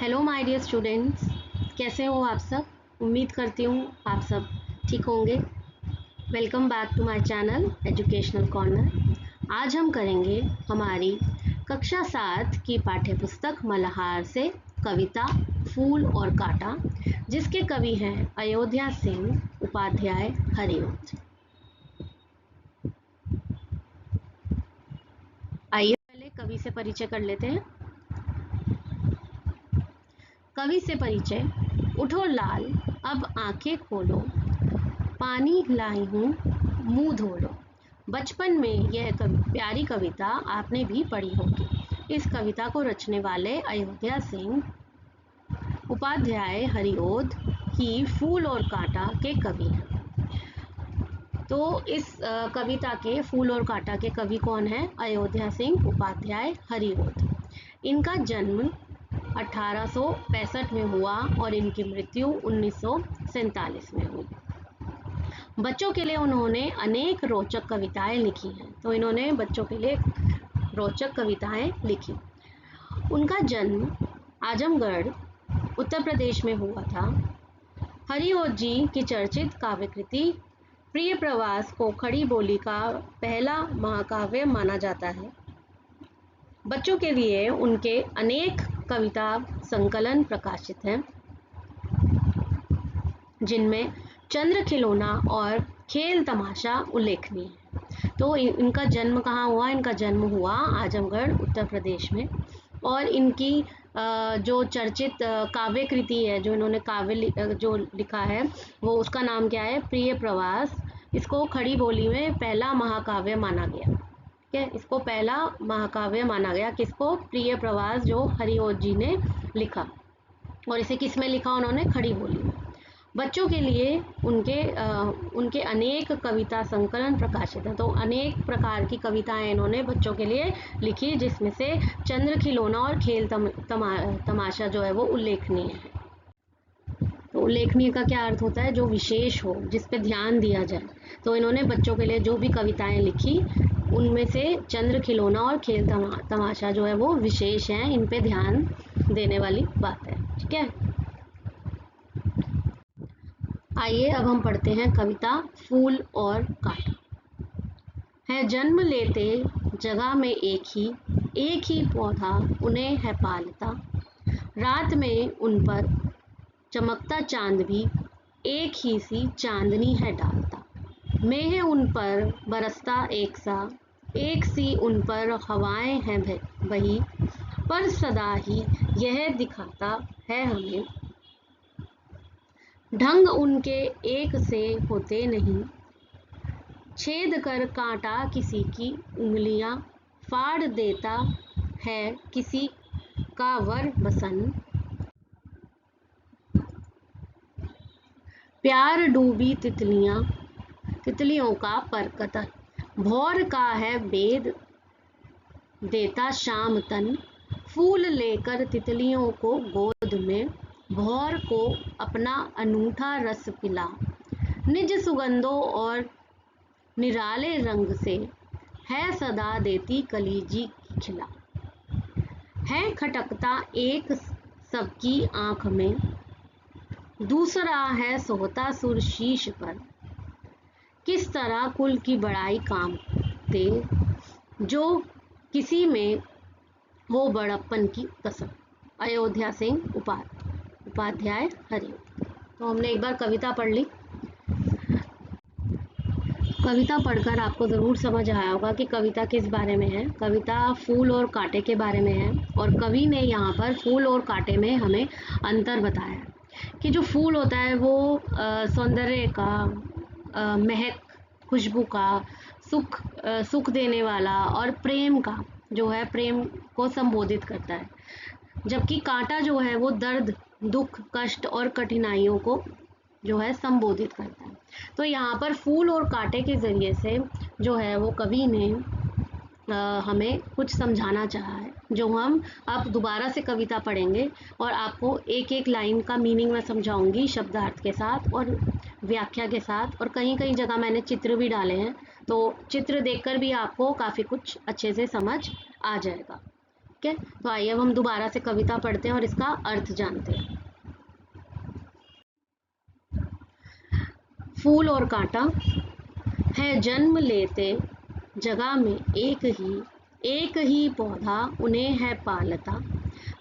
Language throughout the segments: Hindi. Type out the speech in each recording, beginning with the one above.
हेलो माय डियर स्टूडेंट्स, कैसे हो आप सब। उम्मीद करती हूँ आप सब ठीक होंगे। Welcome back to my channel educational corner. आज हम करेंगे हमारी कक्षा 7 की पाठ्य पुस्तक मल्हार से कविता फूल और कांटा, जिसके कवि हैं अयोध्या सिंह उपाध्याय हरिओद। आइए पहले कवि से परिचय कर लेते हैं। कवि से परिचय। उठो लाल अब आंखें खोलो, पानी लाई हूँ मुंह धो लो। बचपन में यह प्यारी कविता आपने भी पढ़ी होगी। इस कविता को रचने वाले अयोध्या सिंह उपाध्याय हरिओद ही फूल और कांटा के कवि हैं। तो इस कविता के फूल और कांटा के कवि कौन है? अयोध्या सिंह उपाध्याय हरिओद। इनका जन्म 1865 में हुआ और इनकी मृत्यु 1947 में हुई। बच्चों के लिए उन्होंने अनेक रोचक कविताएं लिखी हैं। तो इन्होंने बच्चों के लिए रोचक कविताएं लिखी। उनका जन्म आजमगढ़ उत्तर प्रदेश में हुआ था। हरिओद जी की चर्चित काव्यकृति प्रिय प्रवास को खड़ी बोली का पहला महाकाव्य माना जाता है। बच्चों के लिए उनके अनेक कविता संकलन प्रकाशित हैं, जिनमें चंद्र खिलौना और खेल तमाशा उल्लेखनीय है। तो इनका जन्म कहाँ हुआ? इनका जन्म हुआ आजमगढ़ उत्तर प्रदेश में। और इनकी जो चर्चित काव्य कृति है, जो इन्होंने काव्य जो लिखा है, वो उसका नाम क्या है? प्रिय प्रवास। इसको खड़ी बोली में पहला महाकाव्य माना गया। ठीक है, इसको पहला महाकाव्य माना गया। किसको? प्रिय प्रवास, जो हरिओद जी ने लिखा। और इसे किस में लिखा उन्होंने? खड़ी बोली में। बच्चों के लिए उनके अनेक कविता संकलन प्रकाशित हैं। तो अनेक प्रकार की कविताएं इन्होंने बच्चों के लिए लिखी, जिसमें से चंद्र खिलौना और खेल तमाशा जो है वो उल्लेखनीय है। तो उल्लेखनीय का क्या अर्थ होता है? जो विशेष हो, जिस पे ध्यान दिया जाए। तो इन्होंने बच्चों के लिए जो भी कविताएं लिखी, उनमें से चंद्र खिलौना और खेल तमाशा जो है वो विशेष हैं। इन पे ध्यान देने वाली बात है। ठीक है, आइए अब हम पढ़ते हैं कविता फूल और कांटा। है जन्म लेते जगह में एक ही पौधा उन्हें है पालता। रात में उन पर चमकता चांद भी एक ही सी चांदनी है डालता। मेह उन पर बरसता एक सी उन पर हवाएं हैं बही, पर सदा ही यह दिखाता है हमें ढंग उनके एक से होते नहीं। छेद कर कांटा किसी की उंगलियां फाड़ देता है किसी का वर बसन। प्यार डूबी तितलियों का परकतन, भौर का है बेद देता शाम तन। फूल लेकर तितलियों को गोद में, भौर को अपना अनूठा रस पिला। निज सुगंधों और निराले रंग से है सदा देती कलीजी खिला। है खटकता एक सबकी आंख में, दूसरा है सोहता सुर शीश पर। किस तरह कुल की बड़ाई काम दे, जो किसी में हो बड़प्पन की कसम। अयोध्या सिंह उपाध्याय हरिओद। तो हमने एक बार कविता पढ़ ली। कविता पढ़कर आपको ज़रूर समझ आया होगा कि कविता किस बारे में है। कविता फूल और कांटे के बारे में है, और कवि ने यहाँ पर फूल और कांटे में हमें अंतर बताया है कि जो फूल होता है वो सौंदर्य का, महक, खुशबू का, सुख देने वाला, और प्रेम का जो है, प्रेम को संबोधित करता है। जबकि कांटा जो है वो दर्द, दुख, कष्ट और कठिनाइयों को जो है संबोधित करता है। तो यहाँ पर फूल और कांटे के ज़रिए से जो है वो कवि ने हमें कुछ समझाना चाहा है, जो हम अब दोबारा से कविता पढ़ेंगे और आपको एक एक लाइन का मीनिंग मैं समझाऊंगी शब्दार्थ के साथ और व्याख्या के साथ। और कहीं कहीं जगह मैंने चित्र भी डाले हैं, तो चित्र देखकर भी आपको काफ़ी कुछ अच्छे से समझ आ जाएगा। ठीक है, तो आइए अब हम दोबारा से कविता पढ़ते हैं और इसका अर्थ जानते हैं। फूल और कांटा है जन्म लेते जगह में एक ही पौधा उन्हें है पालता,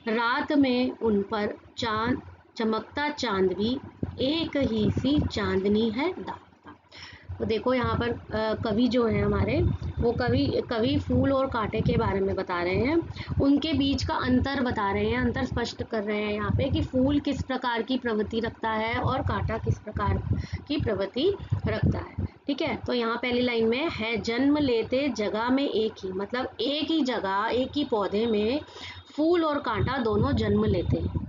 रात में उन पर चांद चमकता चांद भी एक ही सी चांदनी है दाता। तो देखो यहाँ पर कवि जो है हमारे, वो कवि फूल और कांटे के बारे में बता रहे हैं, उनके बीच का अंतर बता रहे हैं, अंतर स्पष्ट कर रहे हैं यहाँ पे कि फूल किस प्रकार की प्रवृत्ति रखता है और कांटा किस प्रकार की प्रवृत्ति रखता है। ठीक है, तो यहाँ पहली लाइन में है जन्म लेते जगह में एक ही, मतलब एक ही जगह एक ही पौधे में फूल और कांटा दोनों जन्म लेते हैं।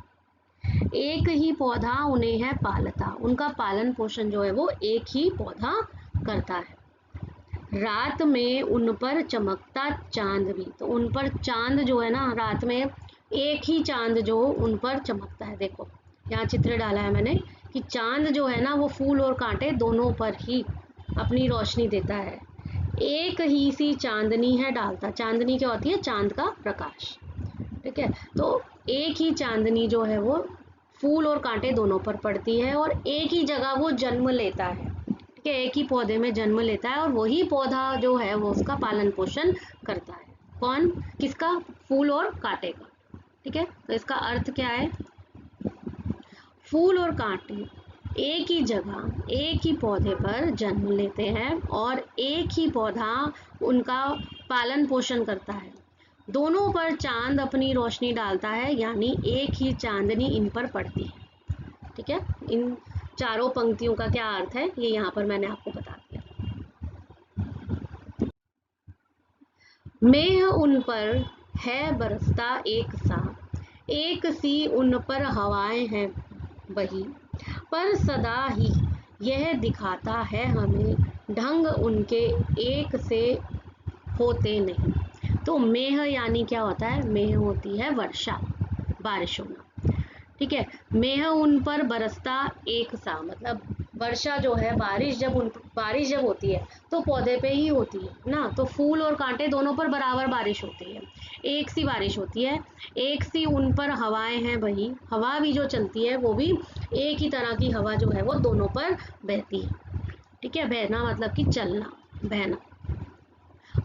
एक ही पौधा उन्हें है पालता, उनका पालन पोषण जो है वो एक ही पौधा करता है। रात में उन पर चमकता चांद भी, तो उन पर चांद जो है ना, रात में एक ही चांद जो उन पर चमकता है। देखो यहाँ चित्र डाला है मैंने कि चांद जो है ना वो फूल और कांटे दोनों पर ही अपनी रोशनी देता है। एक ही सी चांदनी है डालता, चांदनी क्या होती है? चांद का प्रकाश। ठीक है, तो एक ही चांदनी जो है वो फूल और कांटे दोनों पर पड़ती है और एक ही जगह वो जन्म लेता है। ठीक है, एक ही पौधे में जन्म लेता है और वही पौधा जो है वो उसका पालन पोषण करता है। कौन? किसका? फूल और कांटे का। ठीक है, तो इसका अर्थ क्या है? फूल और कांटे एक ही जगह एक ही पौधे पर जन्म लेते हैं और एक ही पौधा उनका पालन पोषण करता है। दोनों पर चांद अपनी रोशनी डालता है, यानी एक ही चांदनी इन पर पड़ती है। ठीक है, इन चारों पंक्तियों का क्या अर्थ है ये यहाँ पर मैंने आपको बता दिया। मेह उन पर है बरसता एक सा, एक सी उन पर हवाएं हैं बही, पर सदा ही यह दिखाता है हमें ढंग उनके एक से होते नहीं। तो मेह यानी क्या होता है? मेह होती है वर्षा, बारिश होना। ठीक है, मेह उन पर बरसता एक सा, मतलब वर्षा जो है, बारिश जब होती है तो पौधे पे ही होती है ना, तो फूल और कांटे दोनों पर बराबर बारिश होती है, एक सी बारिश होती है। एक सी उन पर हवाएं हैं बही, हवा भी जो चलती है वो भी एक ही तरह की हवा जो है वो दोनों पर बहती है। ठीक है, बहना मतलब कि चलना, बहना।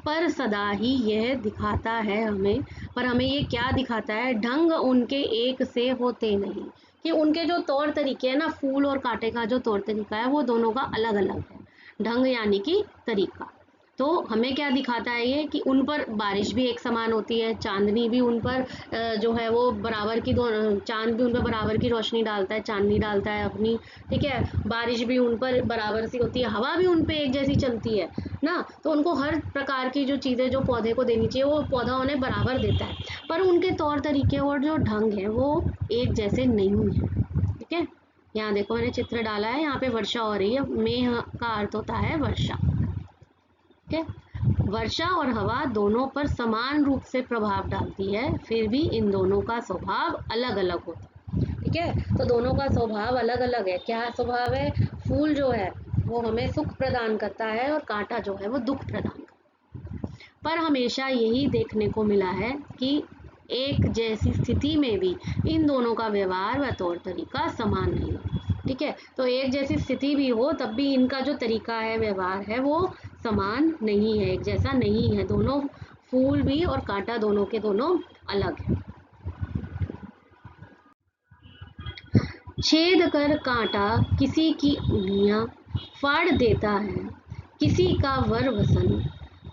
पर सदा ही यह दिखाता है हमें, पर हमें ये क्या दिखाता है? ढंग उनके एक से होते नहीं, कि उनके जो तौर तरीके हैं ना, फूल और कांटे का जो तौर तरीका है वो दोनों का अलग अलग है। ढंग यानी कि तरीका। तो हमें क्या दिखाता है ये? कि उन पर बारिश भी एक समान होती है, चांदनी भी उन पर जो है वो बराबर की चांद भी उन पर बराबर की रोशनी डालता है, चांदनी डालता है अपनी। ठीक है, बारिश भी उन पर बराबर सी होती है, हवा भी उन पर एक जैसी चलती है ना, तो उनको हर प्रकार की जो चीज़ें जो पौधे को देनी चाहिए वो पौधा उन्हें बराबर देता है, पर उनके तौर तरीके और जो ढंग है वो एक जैसे नहीं है। ठीक है, यहाँ देखो मैंने चित्र डाला है, यहाँ पे वर्षा हो रही है, मेह का अर्थ होता है वर्षा। ठीक है, वर्षा और हवा दोनों पर समान रूप से प्रभाव डालती है, फिर भी इन दोनों का स्वभाव अलग अलग होता है। ठीक है, तो दोनों का स्वभाव अलग अलग है। क्या स्वभाव है? फूल जो है वो हमें सुख प्रदान करता है और कांटा जो है वो दुख प्रदान करता है। पर हमेशा यही देखने को मिला है कि एक जैसी स्थिति में भी इन दोनों का व्यवहार व तौर तरीका समान नहीं है। ठीक है, तो एक जैसी स्थिति भी हो तब भी इनका जो तरीका है, व्यवहार है, वो समान नहीं है, एक जैसा नहीं है। दोनों फूल भी और कांटा दोनों के दोनों अलग है। छेद कर कांटा किसी की उंगलियां फाड़ देता है, किसी का वर वसन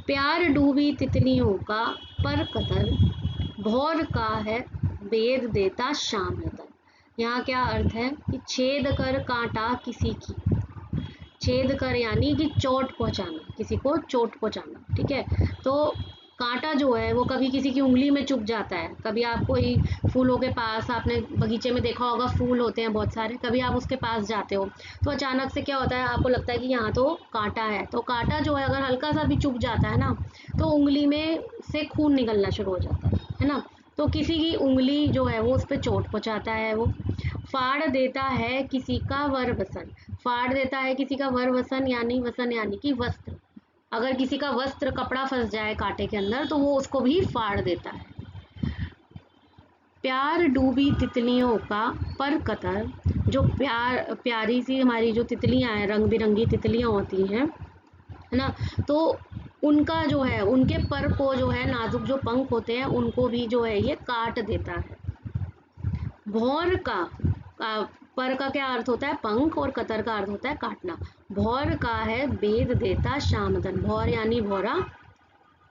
प्यार डूबी तितलियों का पर कतर, भौर का है बेद देता शाम रतन। यहाँ क्या अर्थ है? कि छेद कर कांटा किसी की, छेद कर यानी कि चोट पहुंचाना, किसी को चोट पहुंचाना। ठीक है, तो कांटा जो है वो कभी किसी की उंगली में चुभ जाता है। कभी आप कोई फूलों के पास, आपने बगीचे में देखा होगा, फूल होते हैं बहुत सारे, कभी आप उसके पास जाते हो तो अचानक से क्या होता है, आपको लगता है कि यहाँ तो कांटा है, तो कांटा जो है अगर हल्का सा भी चुभ जाता है ना, तो उंगली में से खून निकलना शुरू हो जाता है ना, तो किसी की उंगली जो है वो उस पर चोट पहुँचाता है। वो फाड़ देता है किसी का वर वसन, फाड़ देता है किसी का वर वसन यानी कि वस्त्र। अगर किसी का वस्त्र, कपड़ा फंस जाए कांटे के अंदर तो वो उसको भी फाड़ देता है। प्यार डूबी तितलियों का पर कतर, जो प्यारी सी हमारी जो तितलियां हैं, रंग बिरंगी तितलियां होती हैं, है ना, तो उनका जो है, उनके पर को जो है, नाजुक जो पंख होते हैं उनको भी जो है ये काट देता है। भौर का पर का क्या अर्थ होता है? पंख, और कतर का अर्थ होता है काटना। भौर का है भेद देता शामदन। भौर यानी भौरा,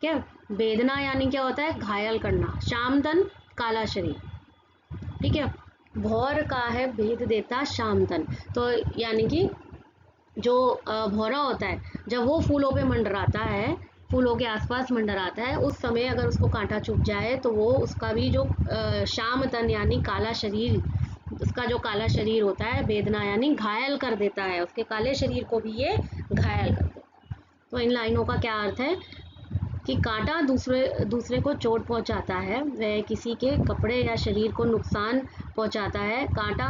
क्या? वेदना यानी क्या होता है? घायल करना। शामदन काला शरीर, ठीक है। भौर का है भेद देता शामदन, तो यानी कि जो भौरा होता है, जब वो फूलों पे मंडराता है, फूलों के आसपास मंडराता है, उस समय अगर उसको कांटा चुभ जाए तो वो उसका भी जो शाम तन यानी काला शरीर, उसका जो काला शरीर होता है, वेदना यानी घायल कर देता है, उसके काले शरीर को भी ये घायल कर देता है। तो इन लाइनों का क्या अर्थ है कि कांटा दूसरे दूसरे को चोट पहुंचाता है, वह किसी के कपड़े या शरीर को नुकसान पहुंचाता है। कांटा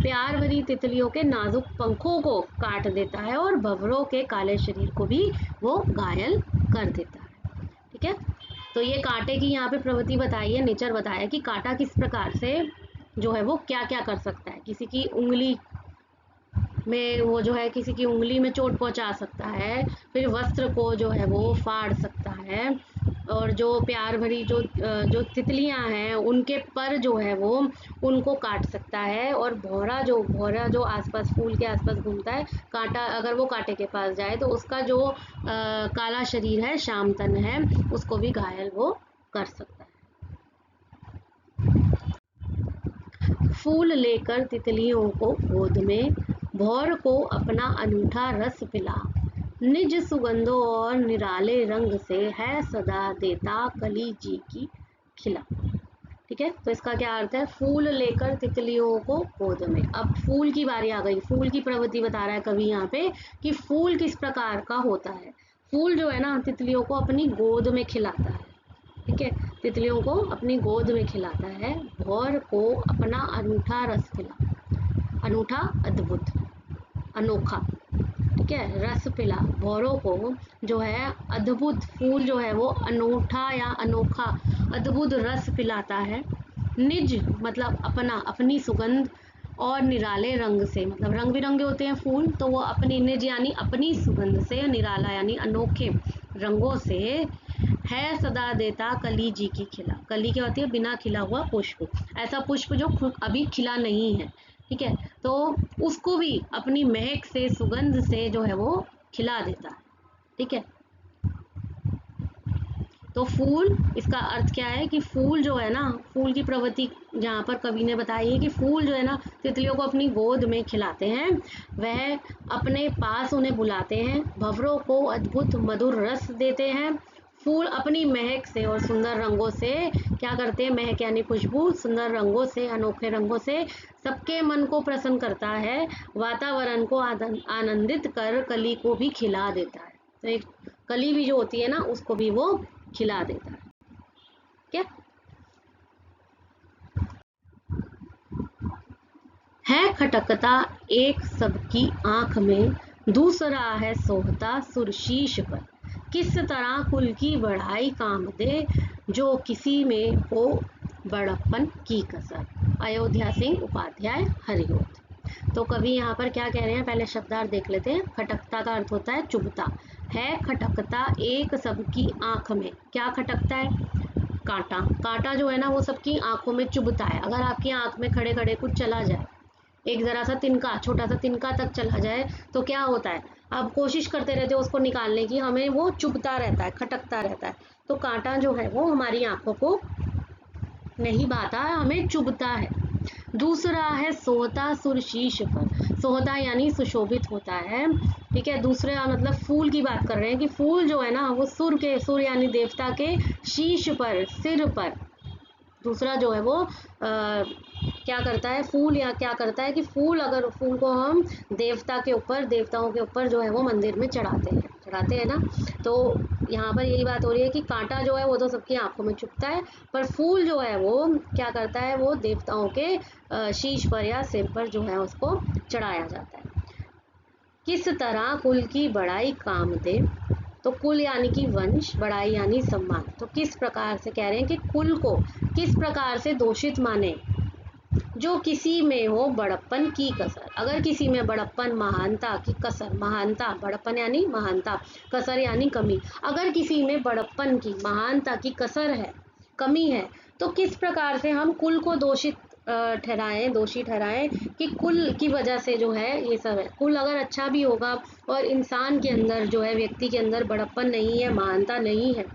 प्यार भरी तितलियों के नाजुक पंखों को काट देता है और भंवरों के काले शरीर को भी वो घायल कर देता है, ठीक है। तो ये कांटे की यहाँ पे प्रवृत्ति बताई है, नेचर बताया है कि कांटा किस प्रकार से जो है वो क्या क्या कर सकता है। किसी की उंगली में वो जो है, किसी की उंगली में चोट पहुंचा सकता है, फिर वस्त्र को जो है वो फाड़ सकता है, और जो प्यार भरी जो तितलियां हैं उनके पर जो है वो उनको काट सकता है, और भौरा जो आसपास फूल के आसपास घूमता है, कांटा अगर वो कांटे के पास जाए तो उसका जो काला शरीर है, शामतन है, उसको भी घायल वो कर सकता है। फूल लेकर तितलियों को गोद में, भौर को अपना अनूठा रस पिला, निज सुगंधों और निराले रंग से है सदा देता कली जी की खिला, ठीक है। तो इसका क्या अर्थ है? फूल लेकर तितलियों को गोद में। अब फूल की बारी आ गई, फूल की प्रवृत्ति बता रहा है कवि यहाँ पे कि फूल किस प्रकार का होता है। फूल जो है ना, तितलियों को अपनी गोद में खिलाता है, ठीक है, तितलियों को अपनी गोद में खिलाता है। भौर को अपना अनूठा रस पिला, अनूठा अद्भुत, अनोखा, ठीक है, रस पिला। भौरों को जो है अद्भुत, फूल जो है वो अनूठा या अनोखा अद्भुत रस पिलाता है। निज मतलब अपना, अपनी सुगंध, और निराले रंग से, मतलब रंग बिरंगे होते हैं फूल, तो वो अपनी निज यानी अपनी सुगंध से, निराला यानी अनोखे रंगों से है सदा देता कली जी की खिला। कली क्या होती है? बिना खिला हुआ पुष्प, ऐसा पुष्प जो अभी खिला नहीं है, ठीक है, तो उसको भी अपनी महक से, सुगंध से जो है वो खिला देता है, ठीक है। तो फूल, इसका अर्थ क्या है कि फूल जो है ना, फूल की प्रवृत्ति जहाँ पर कवि ने बताई है कि फूल जो है ना, तितलियों को अपनी गोद में खिलाते हैं, वह अपने पास उन्हें बुलाते हैं, भंवरों को अद्भुत मधुर रस देते हैं। फूल अपनी महक से और सुंदर रंगों से क्या करते हैं? महक यानी खुशबू, सुंदर रंगों से, अनोखे रंगों से सबके मन को प्रसन्न करता है, वातावरण को आनंदित कर कली को भी खिला देता है। तो एक कली भी जो होती है ना, उसको भी वो खिला देता है, क्या है? खटकता एक सबकी आंख में, दूसरा है सोहता सुरशीश पर, किस तरह कुल की बढ़ाई काम दे, जो किसी में हो बड़प्पन की कसर। अयोध्या सिंह उपाध्याय, हरिओत। तो कवि यहाँ पर क्या कह रहे हैं, पहले शब्दार्थ देख लेते हैं। खटकता का अर्थ होता है चुभता, है खटकता एक सबकी आंख में। क्या खटकता है? कांटा। कांटा जो है ना, वो सबकी आंखों में चुभता है। अगर आपकी आंख में खड़े खड़े कुछ चला जाए, एक जरा सा तिनका, छोटा सा तिनका तक चला जाए, तो क्या होता है? आप कोशिश करते रहते हो उसको निकालने की, हमें वो चुभता रहता है, खटकता रहता है। तो कांटा जो है वो हमारी आंखों को नहीं भाता है, हमें चुभता है। दूसरा है सोहता सुरशीश पर। सोहता यानी सुशोभित होता है, ठीक है। दूसरा मतलब फूल की बात कर रहे हैं कि फूल जो है ना, वो सुर यानी देवता के शीश पर, सिर पर। दूसरा जो है वो क्या करता है? फूल या क्या करता है कि फूल, अगर फूल को हम देवता के ऊपर, देवताओं के ऊपर जो है वो मंदिर में चढ़ाते हैं ना, तो यहाँ पर यही बात हो रही है कि कांटा जो है वो तो सबकी आंखों में चुभता है, पर फूल जो है वो क्या करता है? वो देवताओं के शीश पर या सिर पर जो है उसको चढ़ाया जाता है। किस तरह कुल की बड़ाई काम दे, तो कुल यानी कि वंश, बड़ाई यानी सम्मान। तो किस प्रकार से कह रहे हैं कि कुल को किस प्रकार से दोषित माने? जो किसी में हो बड़प्पन की कसर। अगर किसी में बड़प्पन, महानता की कसर, महानता, बड़प्पन यानी महानता, कसर यानी कमी, अगर किसी में बड़प्पन की, महानता की कसर है, कमी है, तो किस प्रकार से हम कुल को दोषित ठहराएं, दोषी ठहराएं कि कुल की वजह से जो है ये सब है। कुल अगर अच्छा भी होगा और इंसान के अंदर जो है, व्यक्ति के अंदर बड़प्पन नहीं है, महानता नहीं है,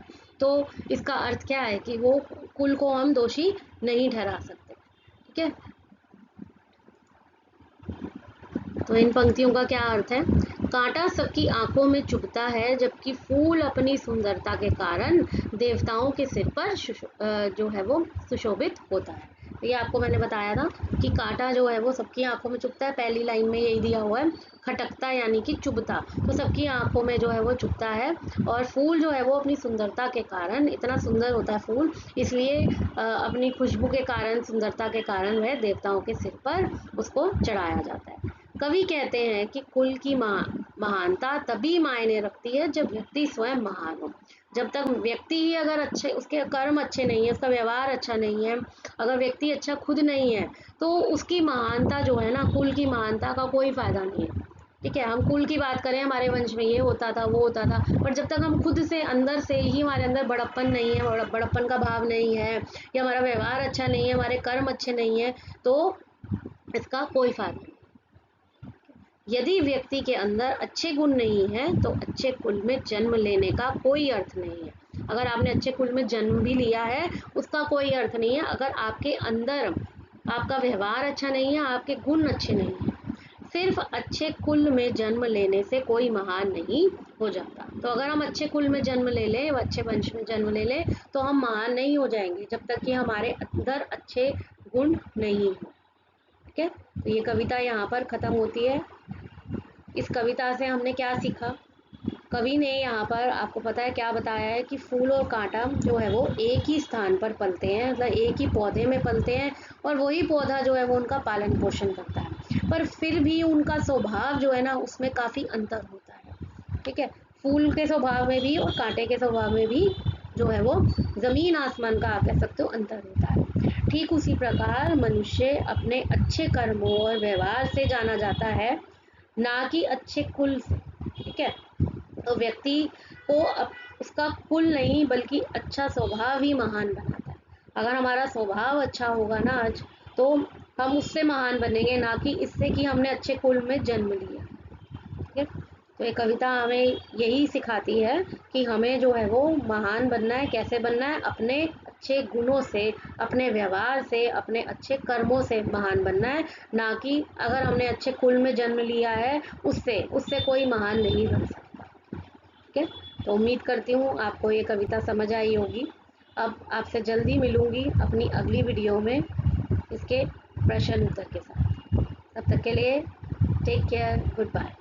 तो इसका अर्थ क्या है कि वो कुल को हम दोषी नहीं ठहरा सकते। ठीक है, तो इन पंक्तियों का क्या अर्थ है? कांटा सबकी आंखों में चुभता है, जबकि फूल अपनी सुंदरता के कारण देवताओं के सिर पर जो है वो सुशोभित होता है। तो ये आपको मैंने बताया था कि कांटा जो है वो सबकी आंखों में चुभता है, पहली लाइन में यही दिया हुआ है। खटकता यानी कि चुभता, तो सबकी आंखों में जो है वो चुभता है। और फूल जो है वो अपनी सुंदरता के कारण, इतना सुंदर होता है फूल, इसलिए अपनी खुशबू के कारण, सुंदरता के कारण वह देवताओं के सिर पर उसको चढ़ाया जाता है। कवि कहते हैं कि कुल की महानता तभी मायने रखती है जब व्यक्ति स्वयं महान हो। जब तक व्यक्ति ही अगर अच्छे, उसके कर्म अच्छे नहीं है, उसका व्यवहार अच्छा नहीं है, अगर व्यक्ति अच्छा खुद नहीं है, तो उसकी महानता जो है ना, कुल की महानता का कोई फायदा नहीं है। ठीक है, हम कुल की बात करें, हमारे वंश में ये होता था, वो होता था, पर जब तक हम खुद से अंदर से ही, हमारे अंदर बड़प्पन नहीं है, बड़प्पन का भाव नहीं है, या हमारा व्यवहार अच्छा नहीं है, हमारे कर्म अच्छे नहीं है, तो इसका कोई फायदा नहीं। यदि व्यक्ति के अंदर अच्छे गुण नहीं है तो अच्छे कुल में जन्म लेने का कोई अर्थ नहीं है। अगर आपने अच्छे कुल में जन्म भी लिया है, उसका कोई अर्थ नहीं है अगर आपके अंदर आपका व्यवहार अच्छा नहीं है, आपके गुण अच्छे नहीं है। सिर्फ अच्छे कुल में जन्म लेने से कोई महान नहीं हो जाता। तो अगर हम अच्छे कुल में जन्म ले लें, अच्छे वंश में जन्म ले लें, तो हम महान नहीं हो जाएंगे जब तक कि हमारे अंदर अच्छे गुण नहीं हो। ठीक है, तो ये कविता यहाँ पर खत्म होती है। इस कविता से हमने क्या सीखा? कवि ने यहाँ पर आपको पता है क्या बताया है कि फूल और कांटा जो है वो एक ही स्थान पर पलते हैं, मतलब एक ही पौधे में पलते हैं, और वही पौधा जो है वो उनका पालन पोषण करता है, पर फिर भी उनका स्वभाव जो है ना, उसमें काफ़ी अंतर होता है। ठीक है, फूल के स्वभाव में भी और कांटे के स्वभाव में भी जो है वो ज़मीन आसमान का, आप कह सकते हो, अंतर होता है। ठीक उसी प्रकार मनुष्य अपने अच्छे कर्मों और व्यवहार से जाना जाता है, ना कि अच्छे कुल से। ठीक है, तो व्यक्ति को उसका कुल नहीं बल्कि अच्छा स्वभाव ही महान बनाता है। अगर हमारा स्वभाव अच्छा होगा ना आज, तो हम उससे महान बनेंगे, ना कि इससे कि हमने अच्छे कुल में जन्म लिया। ठीक है, तो ये कविता हमें यही सिखाती है कि हमें जो है वो महान बनना है। कैसे बनना है? अपने अच्छे गुणों से, अपने व्यवहार से, अपने अच्छे कर्मों से महान बनना है, ना कि अगर हमने अच्छे कुल में जन्म लिया है उससे उससे कोई महान नहीं बन सकता। ठीक है, तो उम्मीद करती हूँ आपको ये कविता समझ आई होगी। अब आपसे जल्दी मिलूँगी अपनी अगली वीडियो में इसके प्रश्न उत्तर के साथ। तब तक के लिए टेक केयर, गुड बाय।